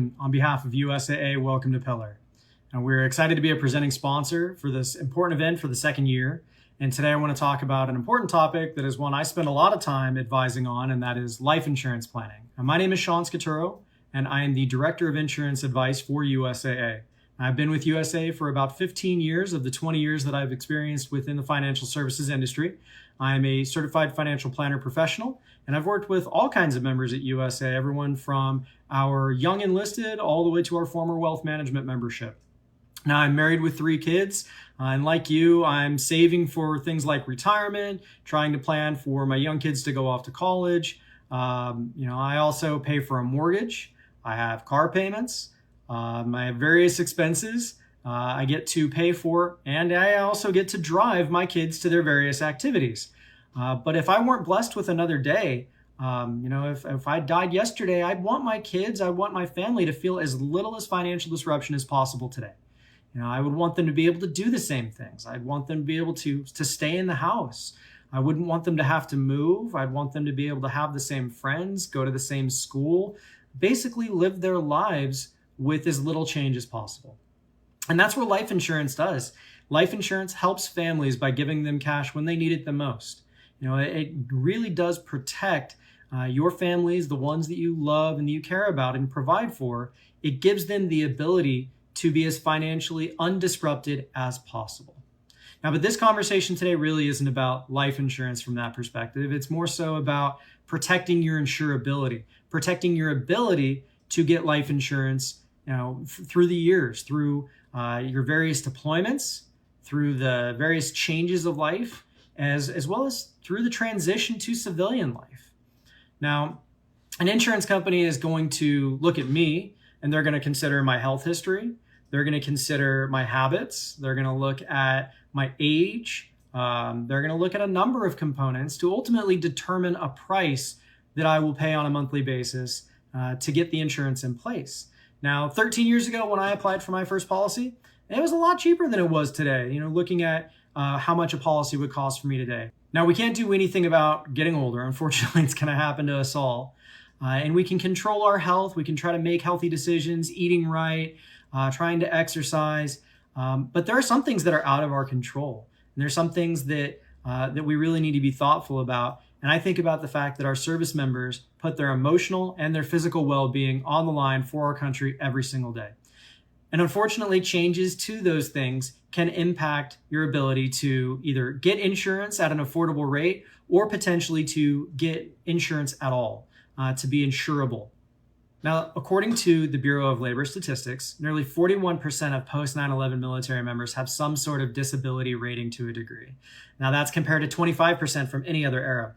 and on behalf of USAA, welcome to Pillar. And we're excited to be a presenting sponsor for this important event for the second year. And today I want to talk about an important topic that is one I spend a lot of time advising on, and that is life insurance planning. And my name is Scaturro, and I am the Director of Insurance Advice for USAA. I've been with USAA for about 15 years of the 20 years that I've experienced within the financial services industry. I am a certified financial planner professional, and I've worked with all kinds of members at USAA, everyone from our young enlisted all the way to our former wealth management membership. Now, I'm married with 3 kids, and like you, I'm saving for things like retirement, trying to plan for my young kids to go off to college. I also pay for a mortgage. I have car payments. I have various expenses I get to pay for, and I also get to drive my kids to their various activities. But if I weren't blessed with another day, if I died yesterday, I'd want my kids, I want my family to feel as little as financial disruption as possible today. I would want them to be able to do the same things. I'd want them to be able to stay in the house. I wouldn't want them to have to move. I'd want them to be able to have the same friends, go to the same school, basically live their lives with as little change as possible. And that's what life insurance does. Life insurance helps families by giving them cash when they need it the most. It really does protect your families, the ones that you love and that you care about and provide for. It gives them the ability to be as financially undisrupted as possible. Now, but this conversation today really isn't about life insurance from that perspective. It's more so about protecting your insurability, protecting your ability to get life insurance through the years, through your various deployments, through the various changes of life, as well as through the transition to civilian life. Now, an insurance company is going to look at me and they're going to consider my health history. They're going to consider my habits. They're going to look at my age. They're going to look at a number of components to ultimately determine a price that I will pay on a monthly basis to get the insurance in place. Now, 13 years ago when I applied for my first policy, it was a lot cheaper than it was today, looking at how much a policy would cost for me today. Now, we can't do anything about getting older. Unfortunately, it's going to happen to us all. And we can control our health. We can try to make healthy decisions, eating right, trying to exercise. But there are some things that are out of our control. And there's some things that we really need to be thoughtful about. And I think about the fact that our service members put their emotional and their physical well-being on the line for our country every single day. And unfortunately, changes to those things can impact your ability to either get insurance at an affordable rate or potentially to get insurance at all, to be insurable. Now, according to the Bureau of Labor Statistics, nearly 41% of post 9/11 military members have some sort of disability rating to a degree. Now, that's compared to 25% from any other era.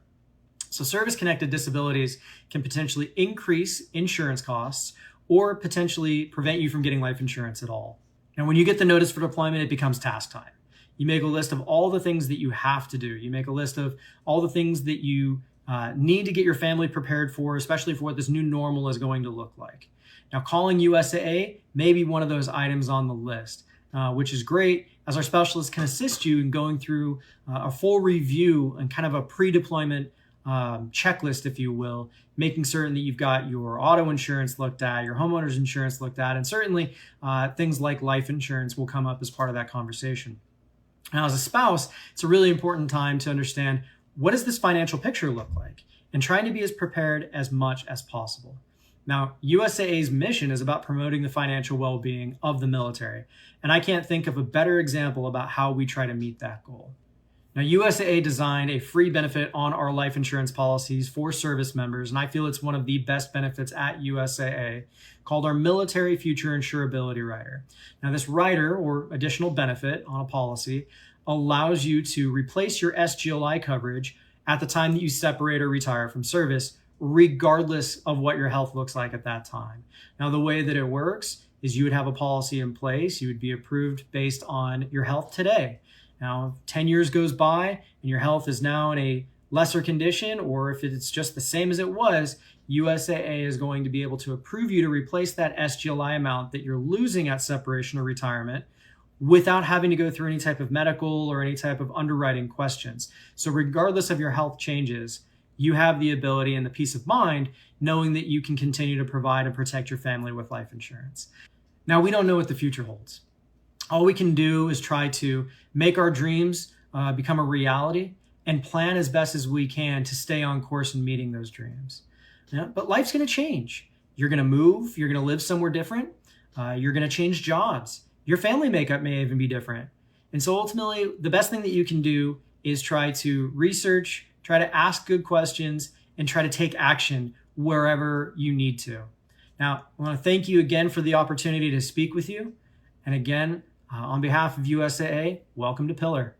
So service-connected disabilities can potentially increase insurance costs or potentially prevent you from getting life insurance at all. And when you get the notice for deployment, it becomes task time. You make a list of all the things that you have to do. You make a list of all the things that you need to get your family prepared for, especially for what this new normal is going to look like. Now, calling USAA may be one of those items on the list, which is great, as our specialists can assist you in going through a full review and kind of a pre-deployment checklist, if you will, making certain that you've got your auto insurance looked at, your homeowner's insurance looked at, and certainly things like life insurance will come up as part of that conversation. Now, as a spouse, it's a really important time to understand, what does this financial picture look like? And trying to be as prepared as much as possible. Now, USAA's mission is about promoting the financial well-being of the military, and I can't think of a better example about how we try to meet that goal. Now, USAA designed a free benefit on our life insurance policies for service members, and I feel it's one of the best benefits at USAA, called our Military Future Insurability Rider. Now, this rider, or additional benefit on a policy, allows you to replace your SGLI coverage at the time that you separate or retire from service, regardless of what your health looks like at that time. Now, the way that it works is you would have a policy in place. You would be approved based on your health today. Now, 10 years goes by and your health is now in a lesser condition, or if it's just the same as it was, USAA is going to be able to approve you to replace that SGLI amount that you're losing at separation or retirement without having to go through any type of medical or any type of underwriting questions. So regardless of your health changes, you have the ability and the peace of mind knowing that you can continue to provide and protect your family with life insurance. Now, we don't know what the future holds. All we can do is try to make our dreams become a reality and plan as best as we can to stay on course in meeting those dreams. Yeah, but life's going to change. You're going to move. You're going to live somewhere different. You're going to change jobs. Your family makeup may even be different. And so ultimately, the best thing that you can do is try to research, try to ask good questions, and try to take action wherever you need to. Now, I want to thank you again for the opportunity to speak with you. And again, on behalf of USAA, welcome to Pillar.